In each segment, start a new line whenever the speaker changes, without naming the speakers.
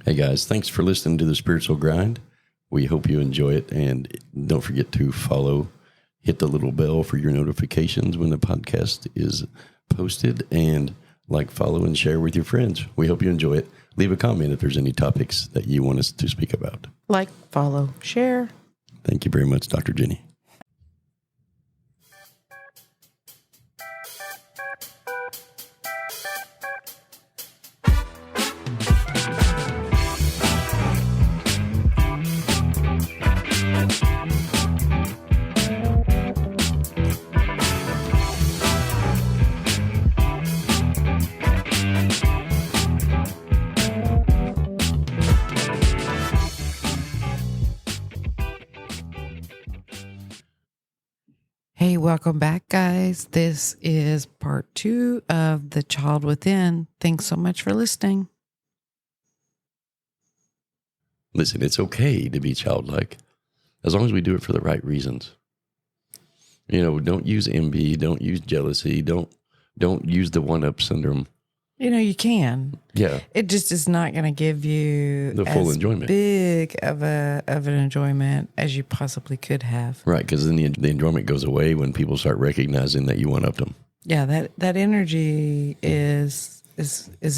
Hey guys, thanks for listening to the Spiritual Grind. We hope you enjoy it, and don't forget to follow, hit the little bell for your notifications when the podcast is posted, and like, follow, and share with your friends. We hope you enjoy it. Leave a comment if there's any topics that you want us to speak about.
Like, follow, share.
Thank you very much, Dr. Jenny.
Hey, welcome back, guys. This is part 2 of The Child Within. Thanks so much for listening.
Listen, it's okay to be childlike as long as we do it for the right reasons. You know, don't use envy, don't use jealousy, don't use the one-up syndrome.
You know, you can.
Yeah.
It just is not going to give you
The full enjoyment.
Big of an enjoyment as you possibly could have.
Right, because then the enjoyment goes away when people start recognizing that you one-upped them.
Yeah, that energy is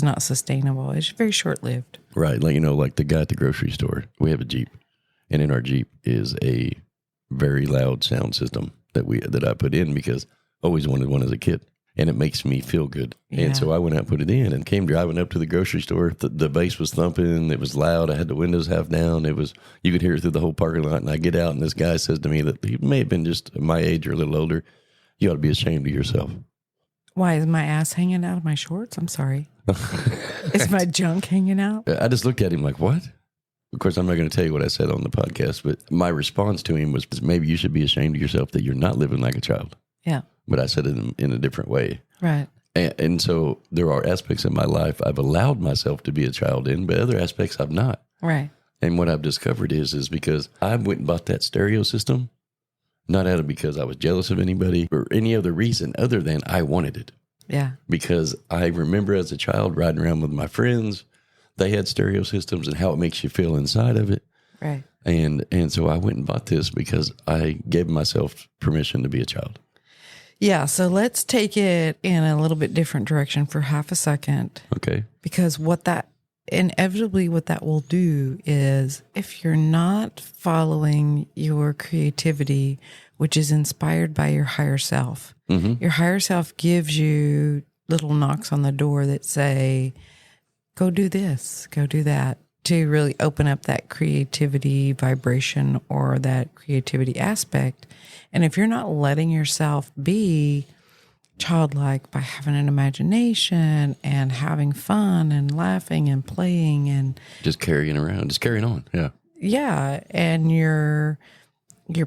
not sustainable. It's very short-lived.
Right, like the guy at the grocery store. We have a Jeep, and in our Jeep is a very loud sound system that I put in because I always wanted one as a kid. And it makes me feel good.
Yeah.
And so I went out and put it in and came driving up to the grocery store. The bass was thumping. It was loud. I had the windows half down. You could hear it through the whole parking lot. And I get out and this guy says to me that he may have been just my age or a little older. You ought to be ashamed of yourself.
Why, is my ass hanging out of my shorts? I'm sorry. Is my junk hanging out?
I just looked at him like, what? Of course, I'm not going to tell you what I said on the podcast, but my response to him was maybe you should be ashamed of yourself that you're not living like a child.
Yeah.
But I said it in a different way.
Right.
And so there are aspects in my life I've allowed myself to be a child in, but other aspects I've not.
Right.
And what I've discovered is because I went and bought that stereo system, not out of because I was jealous of anybody or any other reason other than I wanted it.
Yeah.
Because I remember as a child riding around with my friends, they had stereo systems and how it makes you feel inside of it.
Right.
And so I went and bought this because I gave myself permission to be a child.
Yeah, so let's take it in a little bit different direction for half a second.
Okay.
Because what that will do is if you're not following your creativity, which is inspired by your higher self, your higher self gives you little knocks on the door that say, go do this, go do that, to really open up that creativity vibration or that creativity aspect. And if you're not letting yourself be childlike by having an imagination and having fun and laughing and playing and
just carrying on. Yeah.
Yeah. And you're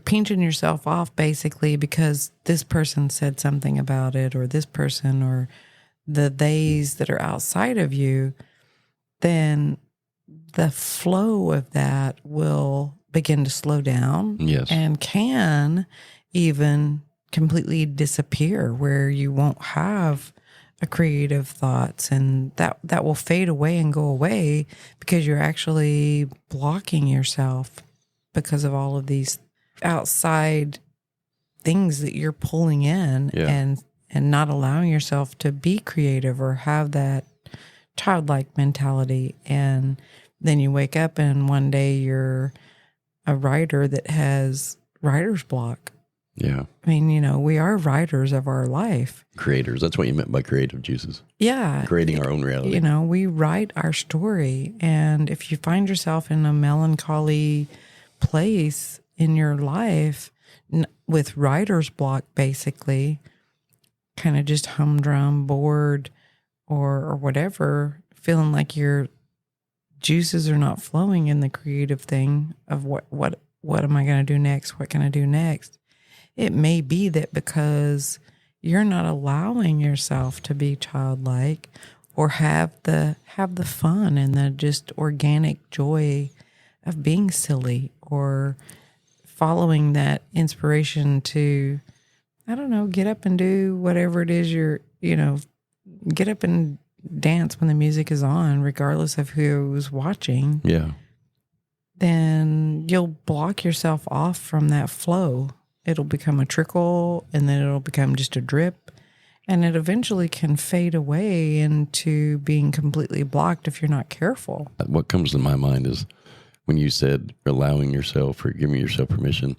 pinching yourself off basically because this person said something about it, or this person, or the theys that are outside of you, then the flow of that will begin to slow down.
Yes.
And can even completely disappear, where you won't have a creative thoughts, and that will fade away and go away because you're actually blocking yourself because of all of these outside things that you're pulling in.
Yeah.
and not allowing yourself to be creative or have that childlike mentality. And then you wake up and one day you're a writer that has writer's block.
Yeah.
I mean, we are writers of our life.
Creators. That's what you meant by creative juices.
Yeah.
Creating our own reality.
We write our story. And if you find yourself in a melancholy place in your life with writer's block, basically, kind of just humdrum, bored, or whatever, feeling like your juices are not flowing in the creative thing of what am I going to do next? What can I do next? It may be that because you're not allowing yourself to be childlike or have the fun and the just organic joy of being silly, or following that inspiration to, I don't know, get up and do whatever it is get up and dance when the music is on, regardless of who's watching,
Yeah.
then you'll block yourself off from that flow. It'll become a trickle, and then it'll become just a drip, and it eventually can fade away into being completely blocked if you're not careful.
What comes to my mind is when you said allowing yourself or giving yourself permission.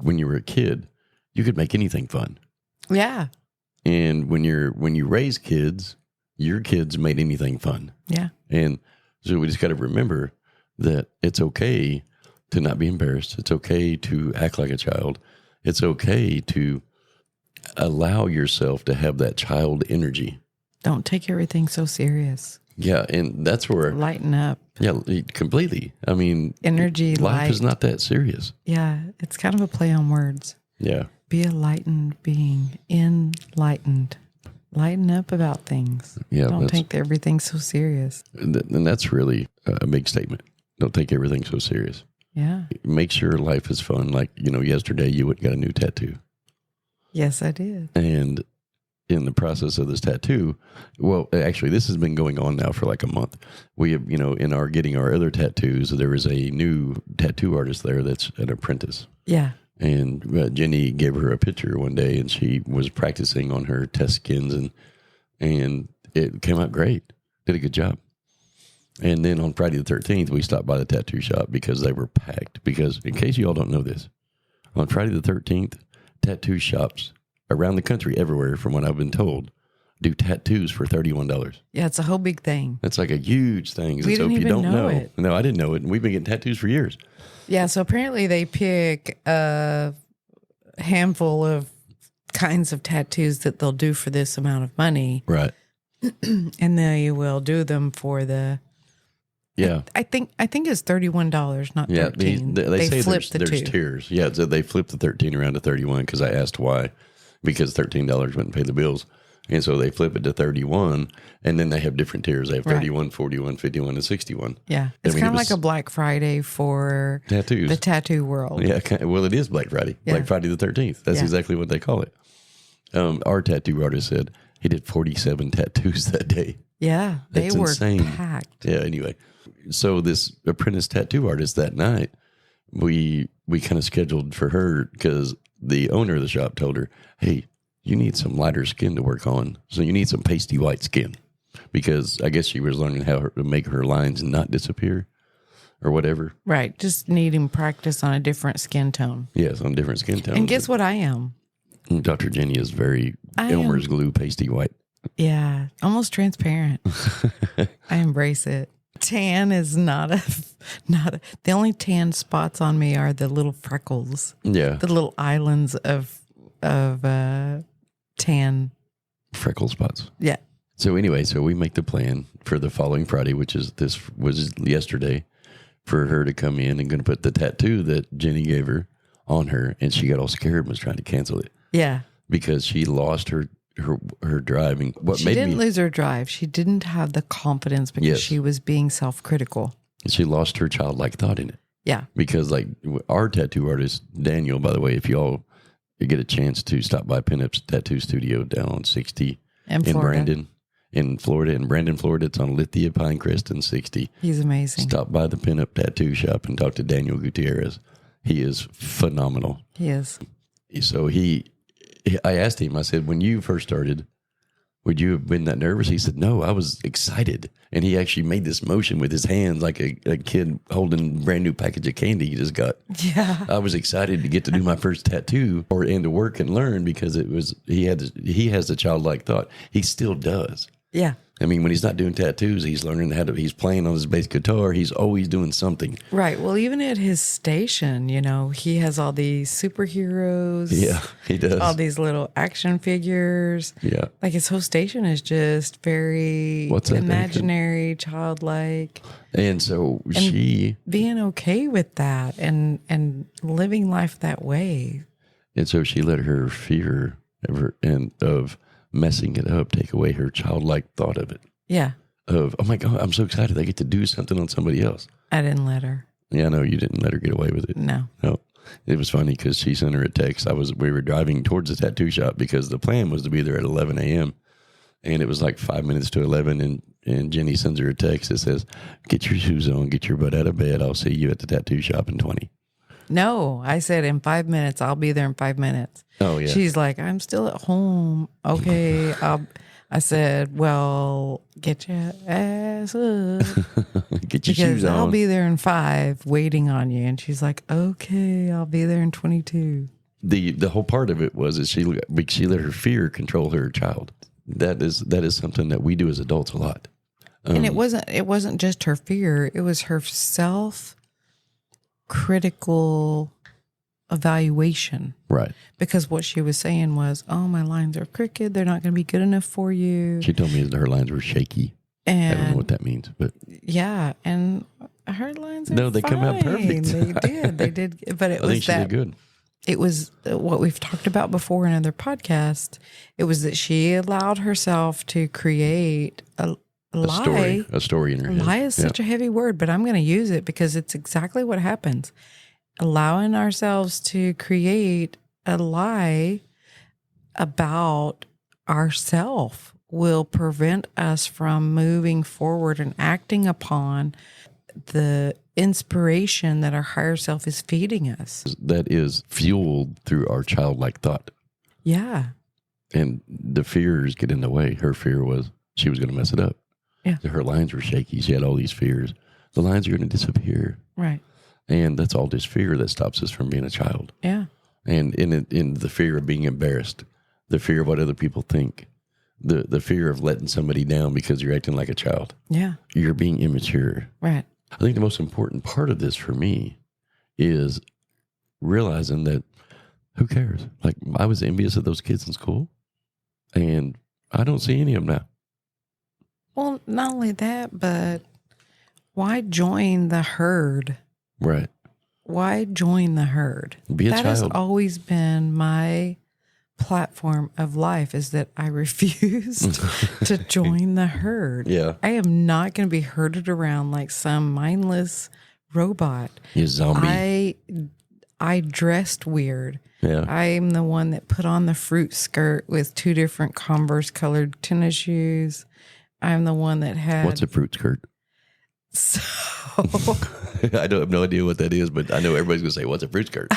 When you were a kid, you could make anything fun.
Yeah.
And when you raise kids, your kids made anything fun.
Yeah.
And so we just got to remember that it's okay to not be embarrassed. It's okay to act like a child. It's okay to allow yourself to have that child energy.
Don't take everything so serious.
Yeah, and that's where...
Lighten up.
Yeah, completely. I mean...
Energy,
life
light.
is not that serious.
Yeah, it's kind of a play on words.
Yeah.
Be a lightened being. Enlightened. Lighten up about things.
Yeah,
Don't take everything so serious.
And that's really a big statement. Don't take everything so serious.
Yeah.
Make sure life is fun. Like, yesterday you went and got a new tattoo.
Yes, I did.
And in the process of this tattoo, well, actually, this has been going on now for like a month. We have, in our getting our other tattoos, there is a new tattoo artist there that's an apprentice.
Yeah.
And Jenny gave her a picture one day, and she was practicing on her test skins, and it came out great. Did a good job. And then on Friday the 13th, we stopped by the tattoo shop because they were packed. Because in case you all don't know this, on Friday the 13th, tattoo shops around the country, everywhere, from what I've been told, do tattoos for $31.
Yeah, it's a whole big thing.
That's like a huge thing.
We didn't
if you
even
don't
know it.
No, I didn't know it. And we've been getting tattoos for years.
Yeah, so apparently they pick a handful of kinds of tattoos that they'll do for this amount of money.
Right.
And they will do them for the...
Yeah.
I think it's $31, not
Yeah,
$13.
they say
flipped
there's tiers. Yeah, so they flipped the 13 around to 31 because I asked why. Because $13 wouldn't pay the bills. And so they flip it to 31, and then they have different tiers. They have 31, 41, 51, and 61.
Yeah. It's kind of like a Black Friday for
tattoos.
The tattoo world.
Yeah, well, it is Black Friday.
Yeah.
Black Friday the 13th. That's exactly what they call it. Our tattoo artist said he did 47 tattoos that day.
Yeah, they were
insane.
packed.
Yeah, anyway. So this apprentice tattoo artist that night, we kind of scheduled for her because the owner of the shop told her, hey, you need some lighter skin to work on. So you need some pasty white skin, because I guess she was learning how to make her lines not disappear or whatever.
Right. Just needing practice on a different skin tone.
Yes, on different skin tones.
And guess what I am?
Dr. Jenny is very Elmer's glue pasty white.
Yeah. Almost transparent. I embrace it. Tan is not a, the only tan spots on me are the little freckles.
Yeah.
The little islands of tan.
Freckle spots.
Yeah.
So anyway, we make the plan for the following Friday, which was yesterday, for her to come in and going to put the tattoo that Jenny gave her on her, and she got all scared and was trying to cancel it.
Yeah.
Because she lost her driving.
She didn't lose her drive. She didn't have the confidence because she was being self-critical.
She lost her childlike thought in it.
Yeah.
Because like our tattoo artist, Daniel, by the way, if y'all get a chance to stop by Pinup's Tattoo Studio down on 60 in Brandon, in Florida, in Brandon, Florida, it's on Lithia, Pinecrest, and 60.
He's amazing.
Stop by the Pinup Tattoo Shop and talk to Daniel Gutierrez. He is phenomenal.
He is.
So I asked him, I said, when you first started, would you have been that nervous? He said, no, I was excited. And he actually made this motion with his hands like a kid holding a brand new package of candy he just got.
Yeah.
I was excited to get to do my first tattoo and to work and learn, because he has the childlike thought. He still does.
Yeah.
I mean, when he's not doing tattoos, he's learning he's playing on his bass guitar. He's always doing something.
Right. Well, even at his station, he has all these superheroes.
Yeah, he does.
All these little action figures.
Yeah.
Like his whole station is just very imaginary, childlike.
And so
being okay with that and living life that way.
And so she let her fear of messing it up take away her childlike thought of it.
Yeah.
Of, oh my God, I'm so excited I get to do something on somebody else.
I didn't let her.
Yeah, no, you didn't let her get away with it.
No.
It was funny because she sent her a text. We were driving towards the tattoo shop because the plan was to be there at 11 a.m. And it was like 5 minutes to 11, and Jenny sends her a text that says, "Get your shoes on, get your butt out of bed. I'll see you at the tattoo shop in 20."
No, I said in 5 minutes. I'll be there in 5 minutes.
Oh, yeah.
She's like, I'm still at home. Okay. I said, well, get your ass up.
Get your shoes on.
I'll be there in 5 waiting on you. And she's like, okay, I'll be there in 22.
The whole part of it was that she let her fear control her child. That is something that we do as adults a lot.
And it wasn't just her fear. It was her self-critical evaluation.
Right.
Because what she was saying was, oh, my lines are crooked. They're not going to be good enough for you.
She told me that her lines were shaky. And I don't know what that means, but
yeah, and her lines are
they
fine.
come out perfect.
They did. But
I think she did good.
It was what we've talked about before in other podcasts. It was that she allowed herself to create a lie.
A story in her head.
Lie is such a heavy word, but I'm going to use it because it's exactly what happens. Allowing ourselves to create a lie about ourself will prevent us from moving forward and acting upon the inspiration that our higher self is feeding us.
That is fueled through our childlike thought.
Yeah.
And the fears get in the way. Her fear was she was going to mess it up.
Yeah.
Her lines were shaky. She had all these fears. The lines are going to disappear.
Right.
And that's all just fear that stops us from being a child.
Yeah.
And in the fear of being embarrassed, the fear of what other people think, the fear of letting somebody down because you're acting like a child.
Yeah.
You're being immature.
Right.
I think the most important part of this for me is realizing that who cares? Like, I was envious of those kids in school, and I don't see any of them now.
Well, not only that, but why join the herd?
Right.
Why join the herd?
Be a
That has
child.
always been my platform of life, is that I refused to join the herd.
Yeah.
I am not going to be herded around like some mindless robot.
You zombie.
I dressed weird.
Yeah.
I'm the one that put on the fruit skirt with 2 different Converse colored tennis shoes. I'm the one that had...
What's a fruit skirt?
So...
I don't have no idea what that is, but I know everybody's going to say, what's a fruit skirt?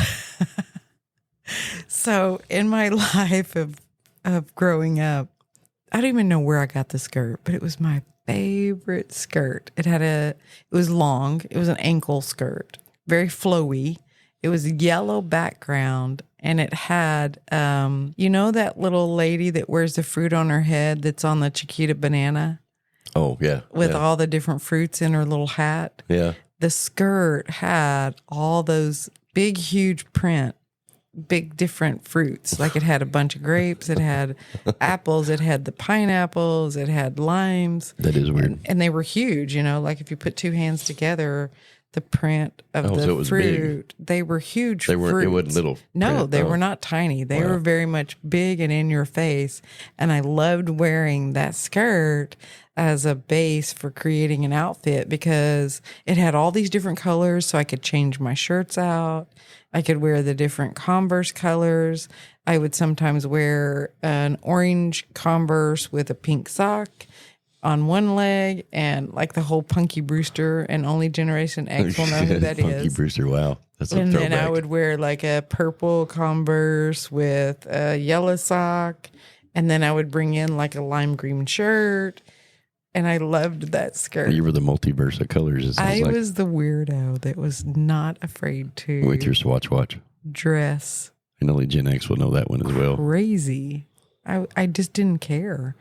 So in my life of growing up, I don't even know where I got the skirt, but it was my favorite skirt. It was long. It was an ankle skirt, very flowy. It was a yellow background, and it had, that little lady that wears the fruit on her head that's on the Chiquita banana?
Oh, yeah.
With
yeah.
all the different fruits in her little hat.
Yeah.
The skirt had all those big, huge print, big different fruits. Like it had a bunch of grapes, it had apples, it had the pineapples, it had limes.
That is weird.
And they were huge, like if you put 2 hands together, the print of the
so it was
fruit, they were huge.
They weren't, it wasn't little.
No,
print.
they were not tiny. They were very much big and in your face. And I loved wearing that skirt as a base for creating an outfit because it had all these different colors, so I could change my shirts out. I could wear the different Converse colors. I would sometimes wear an orange Converse with a pink sock on one leg, and like the whole Punky Brewster, and only Generation X will know who that is.
Punky Brewster, wow. That's a
and
throwback.
then I would wear like a purple Converse with a yellow sock, and then I would bring in like a lime green shirt, and I loved that skirt.
You were the multiverse of colors.
I was the weirdo that was not afraid to
with your Swatch watch.
Dress.
And only Gen X will know that one as well.
Crazy. I just didn't care.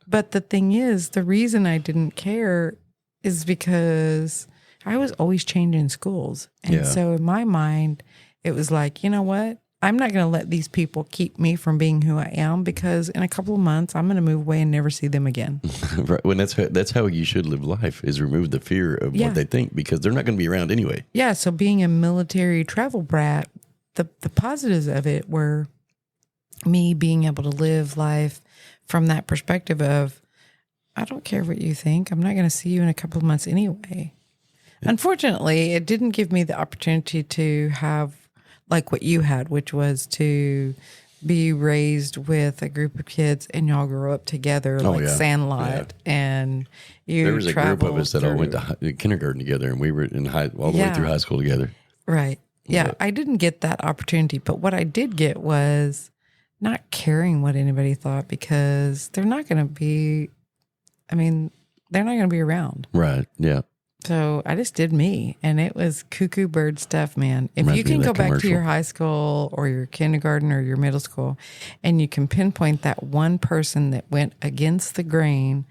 But the thing is, the reason I didn't care is because I was always changing schools. And so in my mind, it was like, you know what? I'm not going to let these people keep me from being who I am, because in a couple of months, I'm going to move away and never see them again.
Right. When that's how you should live life, is remove the fear of what they think, because they're not going to be around anyway. Yeah.
So being a military travel brat, the positives of it were me being able to live life from that perspective of, I don't care what you think. I'm not going to see you in a couple of months anyway. Unfortunately, it didn't give me the opportunity to have like what you had, which was to be raised with a group of kids and y'all grow up together like Sandlot, and you
there was a group of us that all went to kindergarten together, and we were in all the way through high school together.
Right. Yeah, I didn't get that opportunity, but what I did get was not caring what anybody thought, because they're not going to be, they're not going to be around.
Right, yeah.
So I just did me, and it was cuckoo bird stuff, man. If you can go back to your high school or your kindergarten or your middle school, and you can pinpoint that one person that went against the grain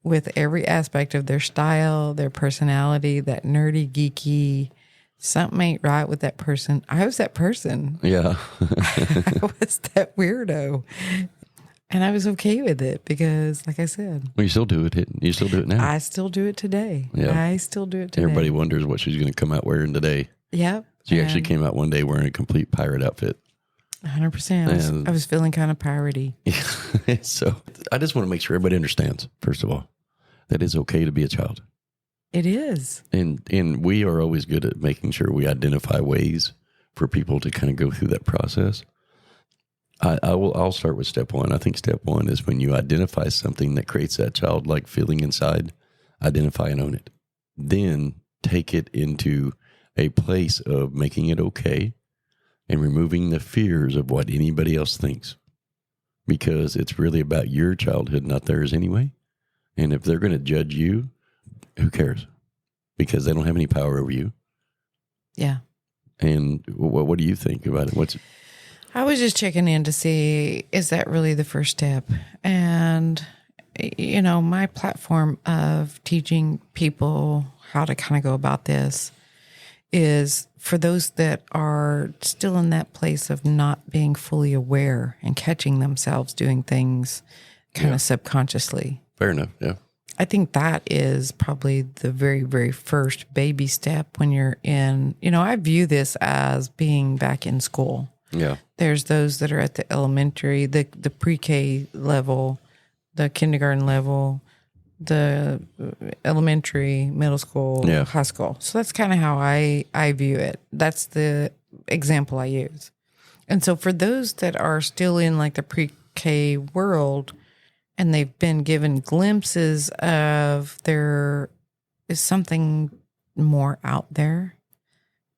with every aspect of their style, their personality, that nerdy, geeky, something ain't right with that person. I was that person.
Yeah.
I was that weirdo. And I was okay with it because, like I said.
Well, you still do it. You still do it now.
I still do it today. Yeah. I still do it today.
Everybody wonders what she's going to come out wearing today.
Yep.
She actually came out one day wearing a complete pirate outfit.
100%. I was feeling kind of piratey.
So I just want to make sure everybody understands, first of all, that it's okay to be a child.
It is.
And we are always good at making sure we identify ways for people to kind of go through that process. I'll start with step one. I think step one is when you identify something that creates that childlike feeling inside, identify and own it. Then take it into a place of making it okay and removing the fears of what anybody else thinks. Because it's really about your childhood, not theirs anyway. And if they're going to judge you, who cares? Because they don't have any power over you.
Yeah.
And what do you think about it?
I was just checking in to see, is that really the first step? And, my platform of teaching people how to kind of go about this is for those that are still in that place of not being fully aware and catching themselves doing things kind of subconsciously.
Fair enough, yeah.
I think that is probably the very, very first baby step when you're in, I view this as being back in school.
Yeah.
There's those that are at the elementary, the pre-K level, the kindergarten level, the elementary, middle school, high school. So that's kind of how I view it. That's the example I use. And so for those that are still in like the pre-K world and they've been given glimpses of there is something more out there,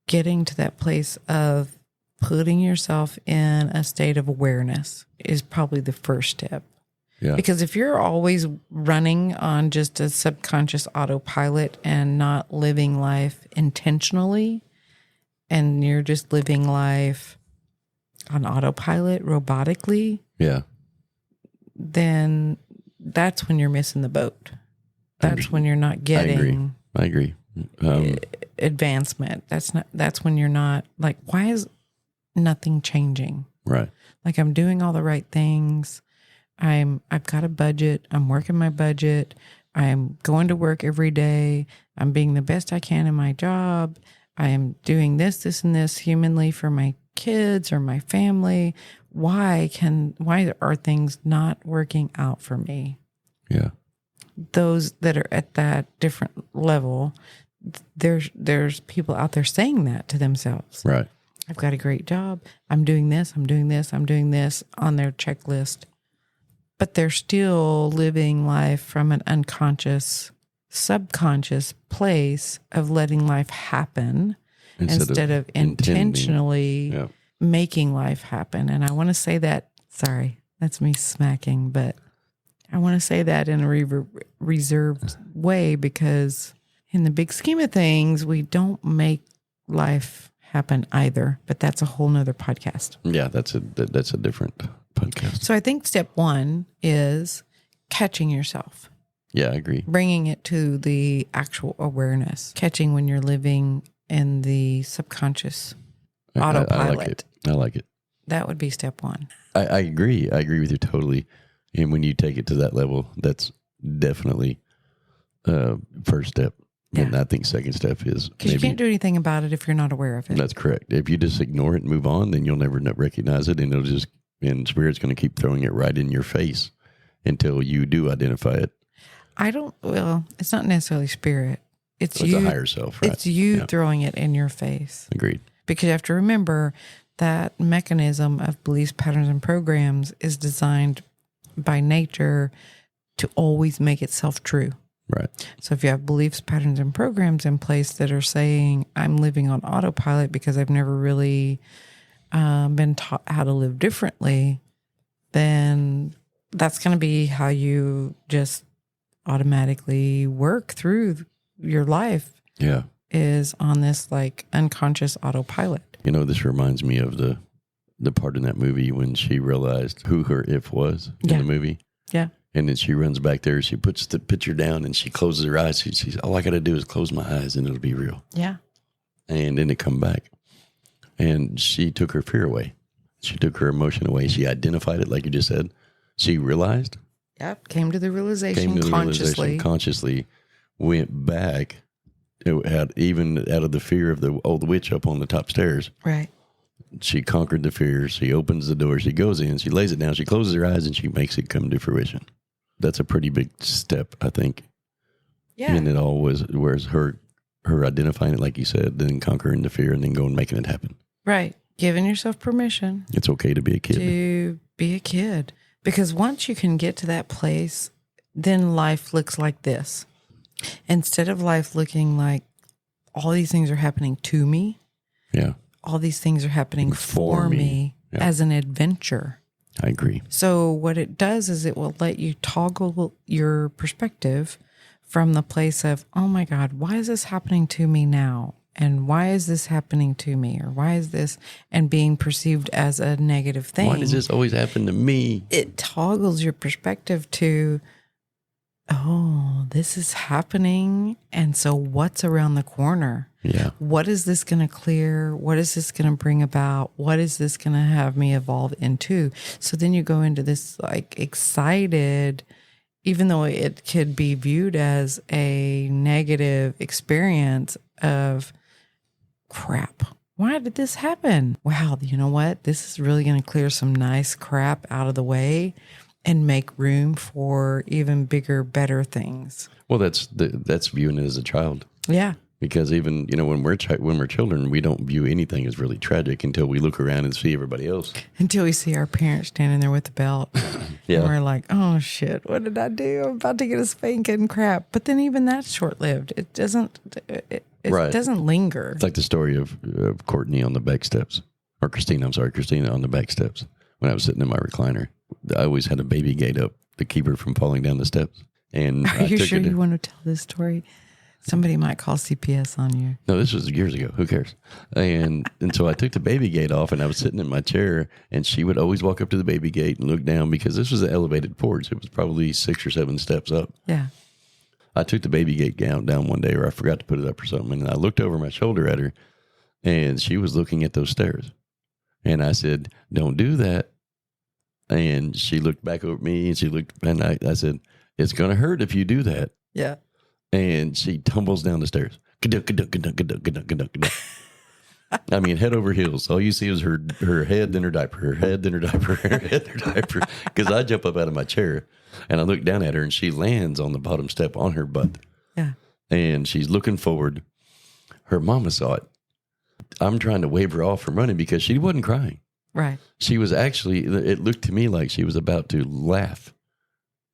getting to that place of putting yourself in a state of awareness is probably the first step.
Yeah.
Because if you're always running on just a subconscious autopilot and not living life intentionally, and you're just living life on autopilot robotically, then that's when you're missing the boat. That's when you're not getting
I agree.
Advancement. That's when you're not like, why is nothing changing?
Right.
Like I'm doing all the right things. I've got a budget. I'm working my budget. I'm going to work every day. I'm being the best I can in my job. I am doing this, and this humanly for my kids or my family. Why are things not working out for me?
Yeah.
Those that are at that different level, there's people out there saying that to themselves.
Right.
I've got a great job. I'm doing this. I'm doing this. I'm doing this on their checklist. But they're still living life from an unconscious, subconscious place of letting life happen instead of intentionally making life happen. And I want to say that, sorry, that's me smacking, but I want to say that in a reserved way because in the big scheme of things, we don't make life happen either, but that's a whole nother podcast.
Yeah, that's a different podcast.
So I think step one is catching yourself.
Yeah, I agree.
Bringing it to the actual awareness, catching when you're living in the subconscious autopilot.
I like it.
That would be step one.
I agree. I agree with you totally. And when you take it to that level, that's definitely first step. Yeah. And I think second step is
because you can't do anything about it if you're not aware of it.
That's correct. If you just ignore it and move on, then you'll never recognize it, and Spirit's going to keep throwing it right in your face until you do identify it.
It's not necessarily Spirit. It's
a higher self, right?
It's you throwing it in your face.
Agreed.
Because you have to remember that mechanism of beliefs, patterns, and programs is designed by nature to always make itself true.
Right.
So if you have beliefs, patterns, and programs in place that are saying, I'm living on autopilot because I've never really been taught how to live differently, then that's going to be how you just automatically work through your life.
Yeah.
Is on this like unconscious autopilot.
You know, this reminds me of the part in that movie when she realized who her if was in the movie.
Yeah.
And then she runs back there. She puts the picture down and she closes her eyes. She's all I got to do is close my eyes and it'll be real.
Yeah.
And then it come back. And she took her fear away. She took her emotion away. She identified it, like you just said. She realized.
Yep. Came to the realization
consciously, went back. It had, even out of the fear of the old witch up on the top stairs.
Right.
She conquered the fear. She opens the door. She goes in. She lays it down. She closes her eyes and she makes it come to fruition. That's a pretty big step, I think.
Yeah.
And it all was, whereas her identifying it, like you said, then conquering the fear and then going and making it happen.
Right. Giving yourself permission.
It's okay to be a kid.
To be a kid. Because once you can get to that place, then life looks like this. Instead of life looking like all these things are happening to me.
Yeah.
All these things are happening for me as an adventure.
I agree.
So what it does is it will let you toggle your perspective from the place of, oh my God, why is this happening to me now? And why is this happening to me? Or why is this, and being perceived as a negative thing?
Why does this always happen to me?
It toggles your perspective to, oh, this is happening. And so what's around the corner?
Yeah.
What is this going to clear? What is this going to bring about? What is this going to have me evolve into? So then you go into this like excited, even though it could be viewed as a negative experience of crap. Why did this happen? Wow, you know what? This is really going to clear some nice crap out of the way and make room for even bigger, better things.
Well, that's viewing it as a child.
Yeah.
Because even, when we're children, we don't view anything as really tragic until we look around and see everybody else.
Until we see our parents standing there with the belt.
Yeah.
And we're like, oh shit, what did I do? I'm about to get a spanking crap. But then even that's short-lived. It doesn't linger.
It's like the story of Courtney on the back steps. Or Christina on the back steps. When I was sitting in my recliner, I always had a baby gate up to keep her from falling down the steps. And
Are you sure you want to tell this story? Somebody might call CPS on you.
No, this was years ago. Who cares? And so I took the baby gate off and I was sitting in my chair and she would always walk up to the baby gate and look down because this was an elevated porch. It was probably 6 or 7 steps up.
Yeah.
I took the baby gate down one day, or I forgot to put it up or something. And I looked over my shoulder at her and she was looking at those stairs. And I said, don't do that. And she looked back over at me and I said, it's going to hurt if you do that.
Yeah.
And she tumbles down the stairs. I mean, head over heels. All you see is her head, then her diaper, her head, then her diaper, her head, then her diaper. Because I jump up out of my chair and I look down at her and she lands on the bottom step on her butt.
Yeah.
And she's looking forward. Her mama saw it. I'm trying to wave her off from running because she wasn't crying.
Right.
She was actually, it looked to me like she was about to laugh.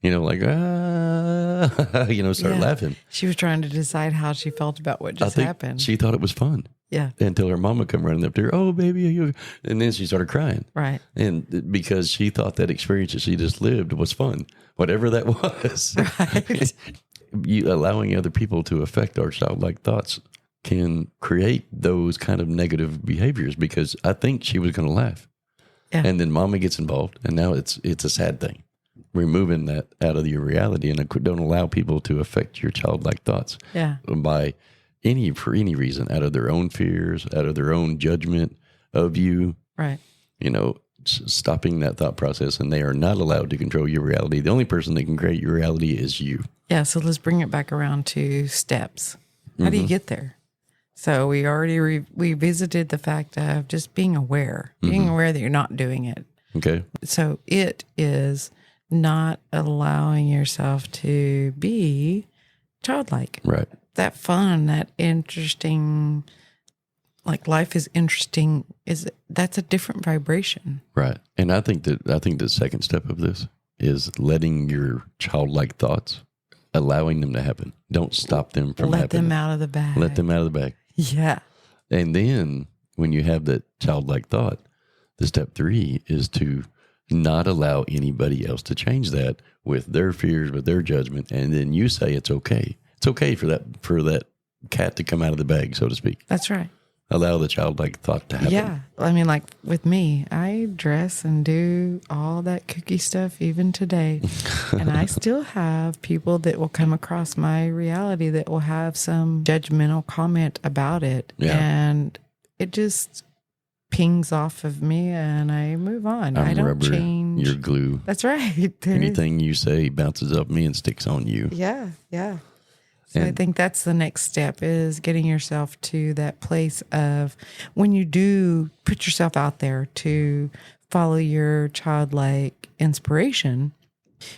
Like, start laughing.
She was trying to decide how she felt about what just happened.
She thought it was fun.
Yeah.
Until her mama come running up to her, oh, baby. And then she started crying.
Right.
And because she thought that experience that she just lived was fun, whatever that was.
Right.
Allowing other people to affect our childlike thoughts can create those kind of negative behaviors because I think she was going to laugh. Yeah. And then mama gets involved and now it's a sad thing. Removing that out of your reality and don't allow people to affect your childlike thoughts by for any reason, out of their own fears, out of their own judgment of you.
Right.
Stopping that thought process, and they are not allowed to control your reality. The only person that can create your reality is you.
Yeah. So let's bring it back around to steps. How do you get there? So we already revisited the fact of just being aware that you're not doing it.
Okay.
So it is not allowing yourself to be childlike.
Right.
That fun, that interesting like life is interesting, that's a different vibration.
Right. And I think the second step of this is letting your childlike thoughts, allowing them to happen. Don't stop them from
Let
happening.
them out of the bag.
Let them out of the bag.
Yeah.
And then when you have that childlike thought, the step 3 is to not allow anybody else to change that with their fears, with their judgment. And then you say it's okay. It's okay for that cat to come out of the bag, so to speak.
That's right.
Allow the childlike thought to happen.
Yeah. I mean, like with me, I dress and do all that kooky stuff even today. And I still have people that will come across my reality that will have some judgmental comment about it.
Yeah.
And it just pings off of me and I move on. I don't
rubber,
change.
you're glue.
That's right.
Anything you say bounces up me and sticks on you.
Yeah. Yeah. So I think that's the next step, is getting yourself to that place of when you do put yourself out there to follow your childlike inspiration,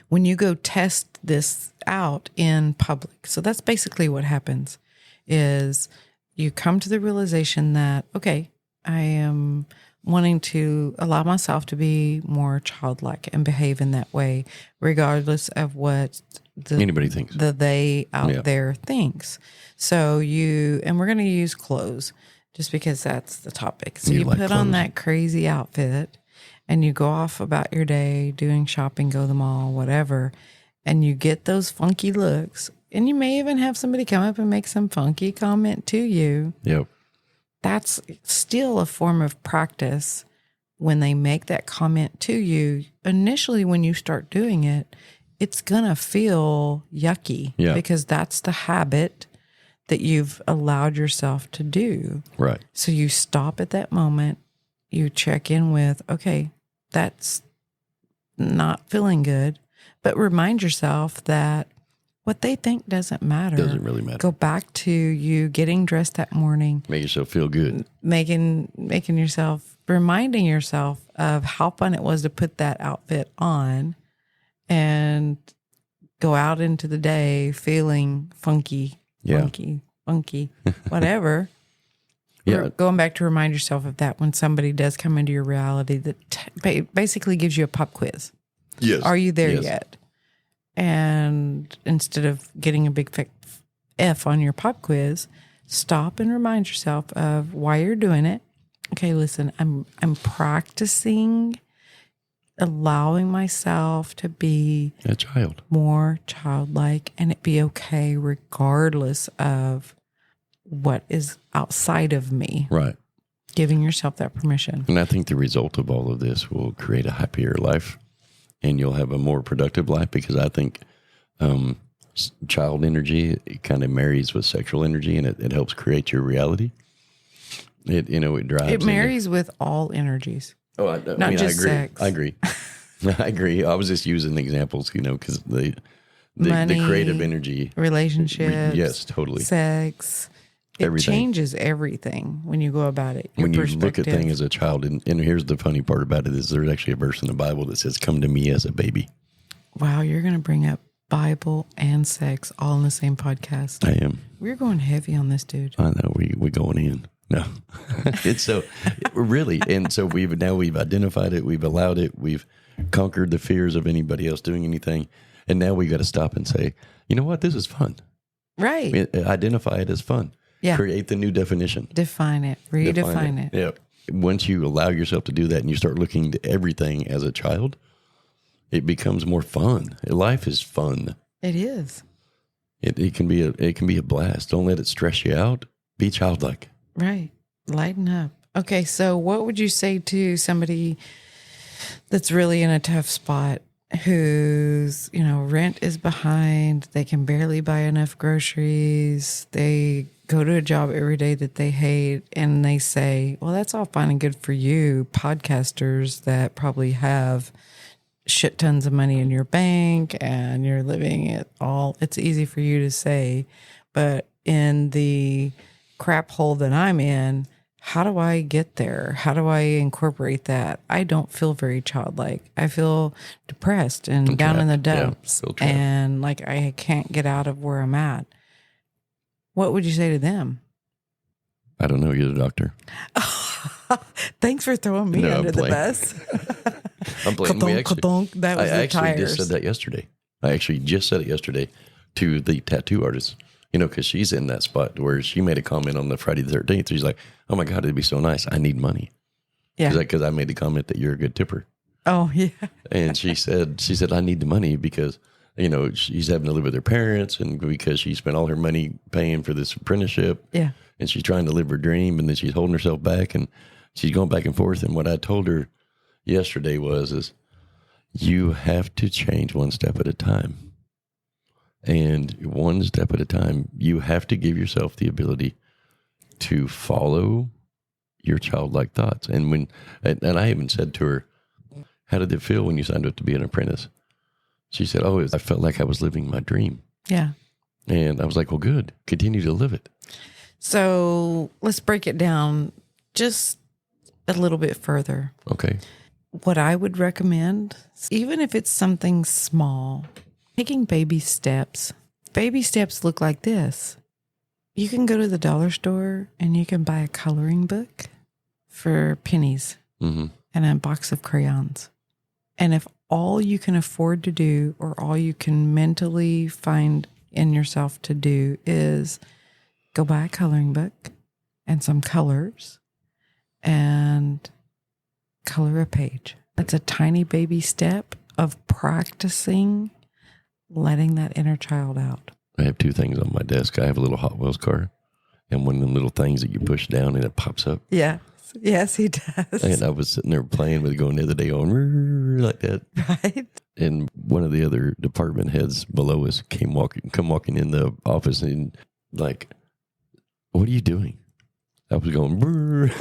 when you go test this out in public. So that's basically what happens, is you come to the realization that, okay, I am wanting to allow myself to be more childlike and behave in that way, regardless of what
anybody thinks,
they out there thinks. So and we're going to use clothes just because that's the topic. So you
like
put
clothes.
on that crazy outfit and you go off about your day doing shopping, go to the mall, whatever, and you get those funky looks, and you may even have somebody come up and make some funky comment to you.
Yep.
That's still a form of practice. When they make that comment to you, initially when you start doing it, it's going to feel yucky because that's the habit that you've allowed yourself to do.
Right.
So you stop at that moment, you check in with, okay, that's not feeling good, but remind yourself that what they think doesn't matter.
Doesn't really matter.
Go back to you getting dressed that morning.
Make yourself feel good.
Reminding yourself of how fun it was to put that outfit on and go out into the day feeling funky, whatever.
Yeah.
Going back to remind yourself of that when somebody does come into your reality that basically gives you a pop quiz.
Yes.
Are you there yet? And instead of getting a big F on your pop quiz, stop and remind yourself of why you're doing it. Okay, listen, I'm practicing allowing myself to be
a child,
more childlike, and it be okay regardless of what is outside of me.
Right.
Giving yourself that permission.
And I think the result of all of this will create a happier life, and you'll have a more productive life, because I think child energy, it kind of marries with sexual energy, and it helps create your reality. It drives.
It marries with all energies.
Oh, I
just
agree.
sex.
I agree. I agree. I was just using examples, because the
Money,
creative energy,
relationships,
yes, totally,
sex. It
everything.
Changes everything when you go about it.
When you look at things as a child, and here's the funny part about it, is there's actually a verse in the Bible that says, "Come to me as a baby."
Wow, you're going to bring up Bible and sex all in the same podcast.
I am.
We're going heavy on this, dude.
I know we going in. No, it's so really, and so we've identified it, we've allowed it, we've conquered the fears of anybody else doing anything, and now we got to stop and say, you know what, this is fun.
Right.
Identify it as fun.
Yeah.
Create the new definition.
Define it. Redefine it.
Yeah. Once you allow yourself to do that, and you start looking to everything as a child, it becomes more fun. Life is fun.
It is.
It can be a blast. Don't let it stress you out. Be childlike.
Right. Lighten up. Okay, so what would you say to somebody that's really in a tough spot, whose, rent is behind, they can barely buy enough groceries, they go to a job every day that they hate, and they say, well, that's all fine and good for you, podcasters that probably have shit tons of money in your bank and you're living it all. It's easy for you to say, but in the crap hole that I'm in, how do I get there? How do I incorporate that? I don't feel very childlike. I feel depressed and down in the dumps, and like I can't get out of where I'm at. What would you say to them?
I don't know. You're the doctor.
Thanks for throwing me
No,
under
I'm
the
playing.
bus.
I'm playing.
That was
I
the
actually
tires.
just said that yesterday. I actually just said it yesterday to the tattoo artist, because she's in that spot where she made a comment on the Friday the 13th. She's like, oh my God, it'd be so nice. I need money.
Yeah.
Because I made the comment that you're a good tipper.
Oh, yeah.
And she said, I need the money because, she's having to live with her parents and because she spent all her money paying for this apprenticeship.
Yeah.
And she's trying to live her dream, and then she's holding herself back, and she's going back and forth. And what I told her yesterday is you have to change one step at a time. And one step at a time, you have to give yourself the ability to follow your childlike thoughts. And I even said to her, how did it feel when you signed up to be an apprentice? She said, I felt like I was living my dream.
Yeah.
And I was like, well, good. Continue to live it.
So let's break it down just a little bit further.
Okay.
What I would recommend, even if it's something small, taking baby steps. Baby steps look like this. You can go to the dollar store and you can buy a coloring book for pennies and a box of crayons. And if all you can afford to do or all you can mentally find in yourself to do is go buy a coloring book and some colors and color a page. That's a tiny baby step of practicing letting that inner child out.
I have two things on my desk. I have a little Hot Wheels car and one of them little things that you push down and it pops up.
Yeah. Yes, he does.
And I was sitting there playing with it going the other day on like that.
Right.
And one of the other department heads below us come walking in the office and like, what are you doing? I was going, brrr.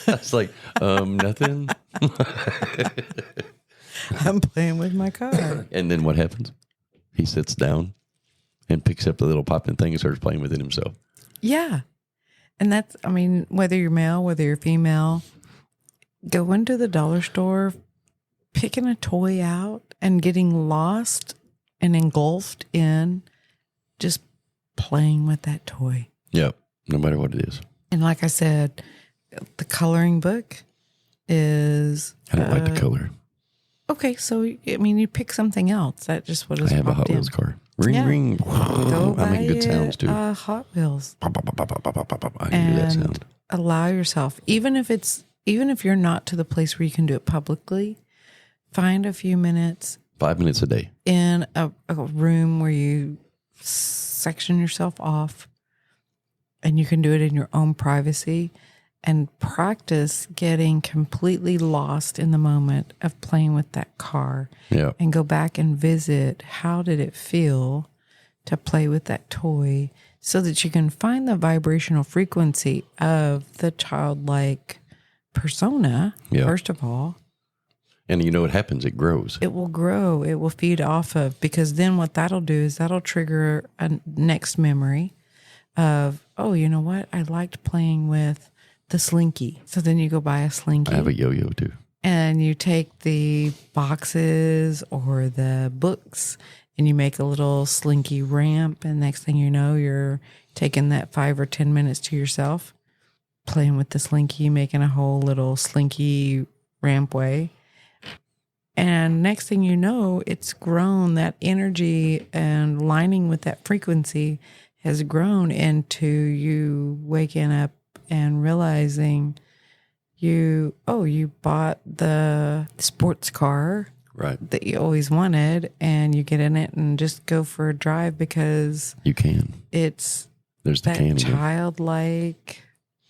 I was like, nothing.
I'm playing with my car.
And then what happens? He sits down and picks up the little popping thing and starts playing with it himself.
Yeah. And that's, whether you're male, whether you're female, go into the dollar store, picking a toy out and getting lost and engulfed in just playing with that toy.
Yeah, no matter what it is.
And like I said, the coloring book is...
I don't like the color.
Okay, so, you pick something else. That's just what is
I have a
popped
Hot Wheels
in.
car. Ring,
Yeah.
ring.
Go
I
buy
make good sounds too.
Hot Wheels.
Pop, pop, pop, pop, pop, pop, pop, pop. I hear that sound.
Allow yourself, even if you're not to the place where you can do it publicly, find a few minutes
5 minutes a day.
in a room where you section yourself off and you can do it in your own privacy and practice getting completely lost in the moment of playing with that car.
Yeah.
And go back and visit, how did it feel to play with that toy, so that you can find the vibrational frequency of the childlike persona, first of all.
And you know what happens? It grows.
It will grow. It will feed off of, because then what that'll do is that'll trigger a next memory of, oh, you know what? I liked playing with the slinky. So then you go buy a slinky.
I have a yo-yo too.
And you take the boxes or the books and you make a little slinky ramp. And next thing you know, you're taking that 5 or 10 minutes to yourself, playing with the slinky, making a whole little slinky rampway. And next thing you know, it's grown. That energy and lining with that frequency has grown into you waking up and realizing you bought the sports car that you always wanted, and you get in it and just go for a drive because
you can.
There's
the
that childlike,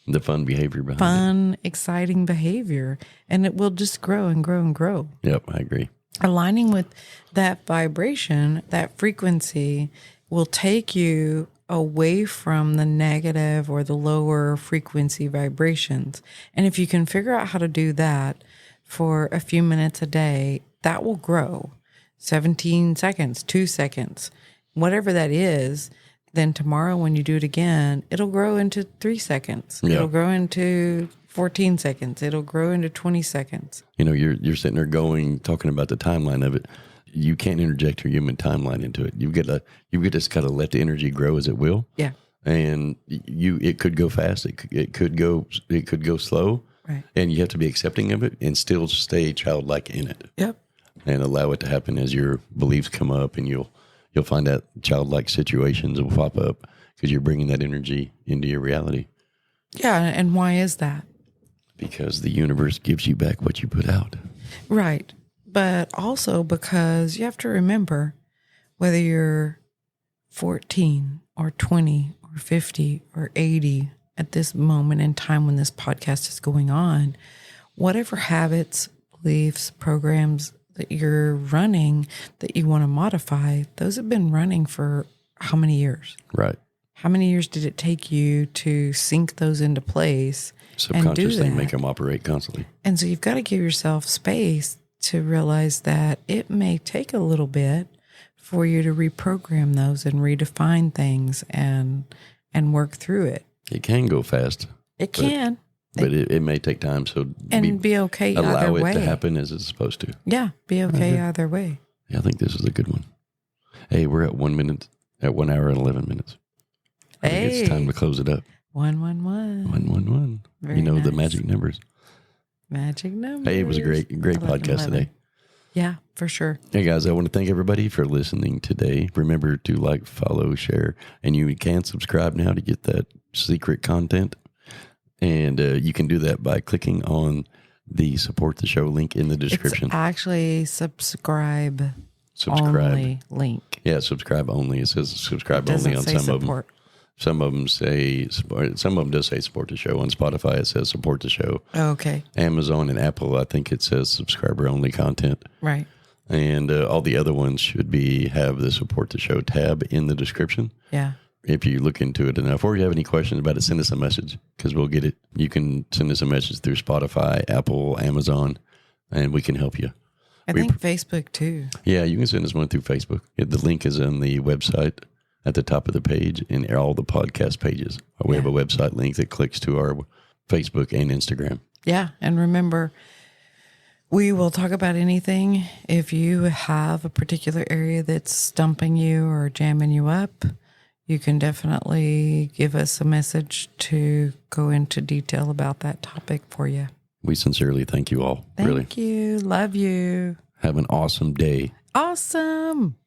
the fun behavior behind it.
Exciting behavior, and it will just grow and grow and grow.
Yep, I agree.
Aligning with that vibration, that frequency will take you away from the negative or the lower frequency vibrations. And if you can figure out how to do that for a few minutes a day, that will grow. 17 seconds, 2 seconds, whatever that is. Then tomorrow when you do it again, it'll grow into 3 seconds.
Yeah.
It'll grow into 14 seconds. It'll grow into 20 seconds.
You're sitting there talking about the timeline of it. You can't interject your human timeline into it. You just got to let the energy grow as it will.
Yeah.
And it could go fast. It could go slow.
Right.
And you have to be accepting of it and still stay childlike in it.
Yep.
And allow it to happen as your beliefs come up, and you'll find that childlike situations will pop up because you're bringing that energy into your reality.
Yeah. And why is that?
Because the universe gives you back what you put out.
Right. But also because you have to remember, whether you're 14 or 20 or 50 or 80 at this moment in time when this podcast is going on, whatever habits, beliefs, programs that you're running that you want to modify, those have been running for how many years?
Right.
How many years did it take you to sink those into place and do
Subconsciously
that?
make them operate constantly.
And so you've got to give yourself space to realize that it may take a little bit for you to reprogram those and redefine things and work through it.
It can go fast.
It can.
But it may take time. So
be okay either
allow
way.
it to happen as it's supposed to.
Yeah, be okay either way.
Yeah, I think this is a good one. Hey, we're at 1 minute, at 1 hour and 11 minutes. I think it's time to close it up.
111.
111.
Very
the
nice.
magic numbers.
Magic numbers.
Hey, it was a great
11,
podcast today.
Yeah, for sure.
Hey guys, I want to thank everybody for listening today. Remember to like, follow, share, and you can subscribe now to get that secret content. And you can do that by clicking on the support the show link in the description.
It's actually subscribe only link.
Yeah, subscribe only. It says subscribe only on some of them. Some of them does say support the show. On Spotify, it says support the show.
Oh, okay.
Amazon and Apple, I think it says subscriber only content.
Right.
And all the other ones should have the support the show tab in the description.
Yeah.
If you look into it enough, or you have any questions about it, send us a message because we'll get it. You can send us a message through Spotify, Apple, Amazon, and we can help you.
I think Facebook too.
Yeah, you can send us one through Facebook. The link is on the website at the top of the page and all the podcast pages. We have a website link that clicks to our Facebook and Instagram.
Yeah, and remember, we will talk about anything. If you have a particular area that's stumping you or jamming you up, you can definitely give us a message to go into detail about that topic for you.
We sincerely thank you all.
Thank you. Love you.
Have an awesome day.
Awesome.